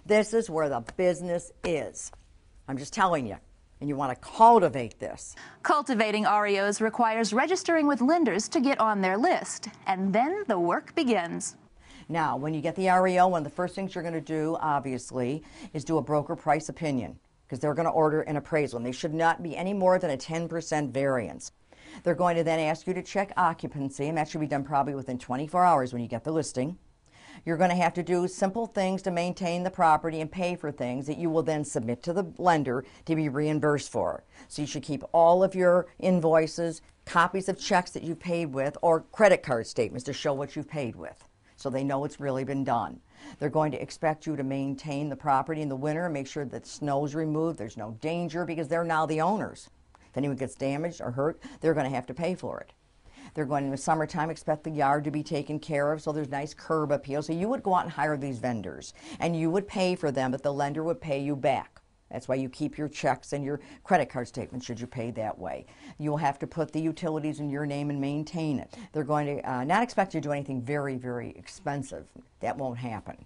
This is where the business is. I'm just telling you. And you want to cultivate this. Cultivating REOs requires registering with lenders to get on their list, and then the work begins. Now, when you get the REO, one of the first things you're going to do, obviously, is do a broker price opinion, because they're going to order an appraisal, and they should not be any more than a 10% variance. They're going to then ask you to check occupancy, and that should be done probably within 24 hours when you get the listing. You're going to have to do simple things to maintain the property and pay for things that you will then submit to the lender to be reimbursed for. So you should keep all of your invoices, copies of checks that you've paid with, or credit card statements to show what you've paid with, so they know it's really been done. They're going to expect you to maintain the property in the winter and make sure that snow's removed, there's no danger, because they're now the owners. If anyone gets damaged or hurt, they're going to have to pay for it. They're going in the summertime, expect the yard to be taken care of, so there's nice curb appeal. So you would go out and hire these vendors, and you would pay for them, but the lender would pay you back. That's why you keep your checks and your credit card statements should you pay that way. You'll have to put the utilities in your name and maintain it. They're going to not expect you to do anything very, very expensive. That won't happen.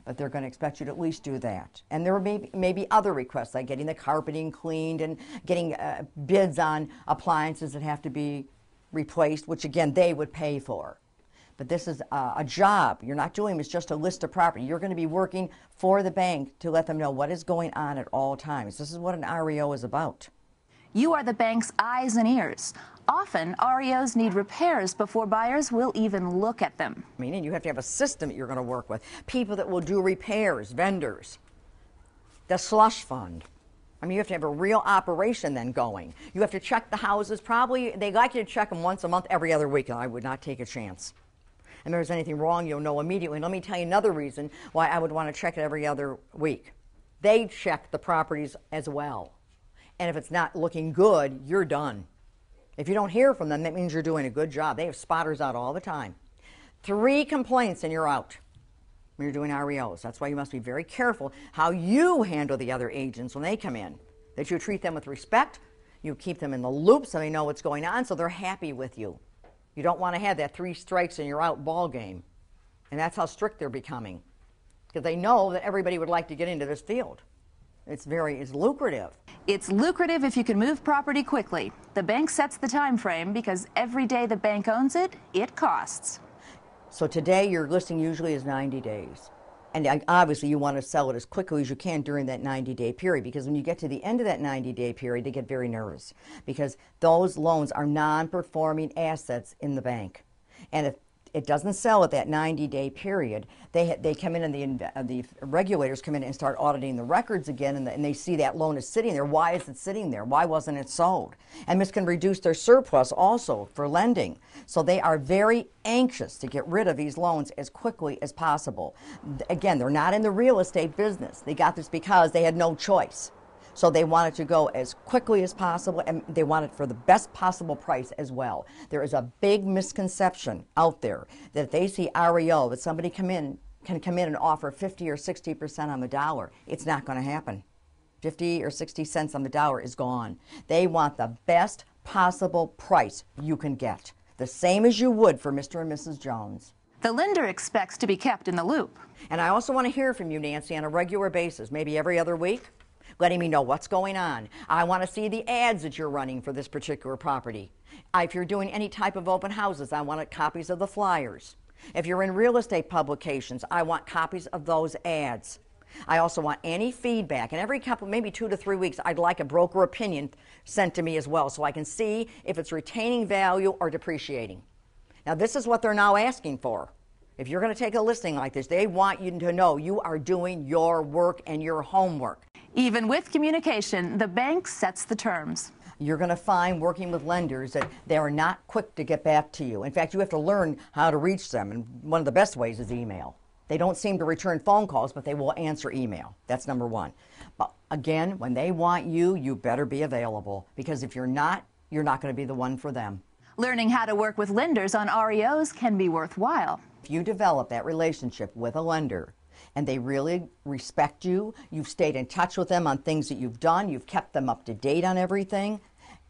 But they're going to expect you to at least do that. And there may be other requests, like getting the carpeting cleaned and getting bids on appliances that have to be replaced, which again they would pay for. But this is a job. You're not doing this just to list a property. You're going to be working for the bank to let them know what is going on at all times. This is what an REO is about. You are the bank's eyes and ears. Often, REOs need repairs before buyers will even look at them. I mean, and you have to have a system that you're going to work with. People that will do repairs, vendors, the slush fund. I mean, you have to have a real operation then going. You have to check the houses. Probably, they like you to check them once a month, every other week, and I would not take a chance. And if there's anything wrong, you'll know immediately. Let me tell you another reason why I would want to check it every other week. They check the properties as well. And if it's not looking good, you're done. If you don't hear from them, that means you're doing a good job. They have spotters out all the time. 3 complaints and you're out when you're doing REOs. That's why you must be very careful how you handle the other agents when they come in. That you treat them with respect, you keep them in the loop so they know what's going on, so they're happy with you. You don't want to have that 3 strikes and you're out ball game. And that's how strict they're becoming. Because they know that everybody would like to get into this field. It's lucrative. It's lucrative if you can move property quickly. The bank sets the time frame because every day the bank owns it, it costs. So today your listing usually is 90 days. And obviously you want to sell it as quickly as you can during that 90-day period, because when you get to the end of that 90-day period, they get very nervous because those loans are non-performing assets in the bank. And if it doesn't sell at that 90-day period, they come in and the regulators come in and start auditing the records again, and they see that loan is sitting there. Why is it sitting there? Why wasn't it sold? And this can reduce their surplus also for lending. So they are very anxious to get rid of these loans as quickly as possible. Again, they're not in the real estate business. They got this because they had no choice. So they want it to go as quickly as possible, and they want it for the best possible price as well. There is a big misconception out there that if they see REO, that somebody can come in and offer 50 or 60% on the dollar. It's not going to happen. 50 or 60 cents on the dollar is gone. They want the best possible price you can get, the same as you would for Mr. and Mrs. Jones. The lender expects to be kept in the loop. And I also want to hear from you, Nancy, on a regular basis, maybe every other week, letting me know what's going on. I want to see the ads that you're running for this particular property. If you're doing any type of open houses, I want copies of the flyers. If you're in real estate publications, I want copies of those ads. I also want any feedback, and every couple, maybe 2 to 3 weeks, I'd like a broker opinion sent to me as well, so I can see if it's retaining value or depreciating. Now, this is what they're now asking for. If you're going to take a listing like this, they want you to know you are doing your work and your homework. Even with communication, the bank sets the terms. You're going to find working with lenders that they are not quick to get back to you. In fact, you have to learn how to reach them, and one of the best ways is email. They don't seem to return phone calls, but they will answer email. That's number 1. But again, when they want you, you better be available, because if you're not going to be the one for them. Learning how to work with lenders on REOs can be worthwhile. If you develop that relationship with a lender, and they really respect you, you've stayed in touch with them on things that you've done, you've kept them up to date on everything,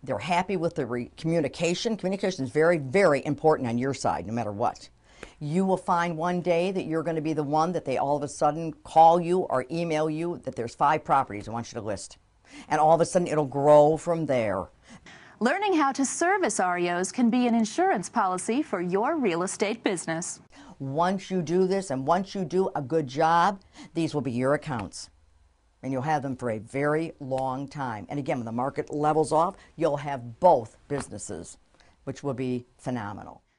they're happy with the communication. Communication is very, very important on your side, no matter what. You will find one day that you're going to be the one that they all of a sudden call you or email you that there's 5 properties I want you to list. And all of a sudden it'll grow from there. Learning how to service REOs can be an insurance policy for your real estate business. Once you do this and once you do a good job, these will be your accounts. And you'll have them for a very long time. And again, when the market levels off, you'll have both businesses, which will be phenomenal.